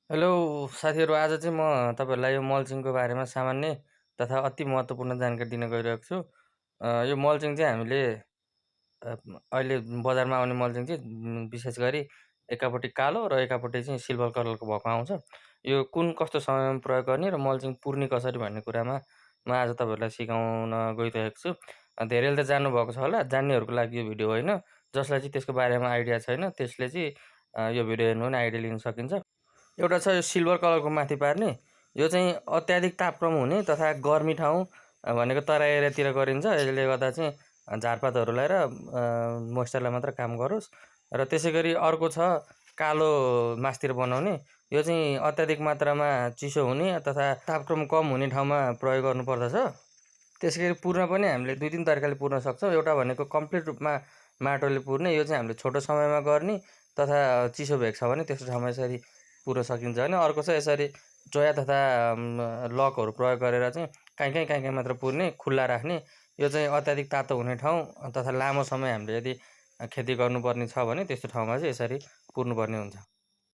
Hello साथीहरू, आज चाहिँ म तपाईँहरूलाई यो मल्चिङको बारेमा सामान्य तथा अति महत्त्वपूर्ण जानकारी दिन गइरहेको छु। यो मल्चिङ चाहिँ हामीले अहिले बजारमा आउने मल्चिङ चाहिँ विशेष गरी एकापट्टि कालो र एकापट्टि चाहिँ सिल्भर कलरको भएको आउँछ। यो कुन कस्तो समयमा प्रयोग गर्ने र मल्चिङ पुर्ने कसरी भन्ने कुरामा म आज तपाईँहरूलाई सिकाउन गइरहेको छु। धेरैले त जान्नुभएको छ होला, जान्नेहरूको लागि यो भिडियो होइन। जसलाई चाहिँ त्यसको बारेमा आइडिया छैन त्यसले चाहिँ यो भिडियो हेर्नु भने आइडिया लिन सकिन्छ। एउटा छ यो सिल्भर कलरको माथि पार्ने। यो चाहिँ अत्याधिक तापक्रम हुने तथा गर्मी ठाउँ भनेको तराई एरियातिर गरिन्छ। यसले गर्दा चाहिँ झारपातहरूलाई र मोइस्चरलाई मात्र काम गरोस्। र त्यसै गरी अर्को छ कालो मासतिर बनाउने। यो चाहिँ अत्याधिक मात्रामा चिसो हुने तथा तापक्रम कम हुने ठाउँमा प्रयोग गर्नुपर्दछ। त्यसै गरी पुर्न पनि हामीले 2-3 तरिकाले पुर्न सक्छौँ। एउटा भनेको कम्प्लिट रूपमा माटोले पुर्ने। यो चाहिँ हामीले छोटो समयमा गर्ने तथा चिसो भेग छ भने त्यस्तो ठाउँमा यसरी पुर्न सकिन्छ भने। अर्को छ यसरी चोया तथा लकहरू प्रयोग गरेर चाहिँ कहीँ मात्र पुर्ने, खुल्ला राख्ने। यो चाहिँ अत्याधिक तातो हुने ठाउँ तथा लामो समय हामीले यदि खेती गर्नुपर्ने छ भने त्यस्तो ठाउँमा चाहिँ यसरी पुर्नुपर्ने हुन्छ।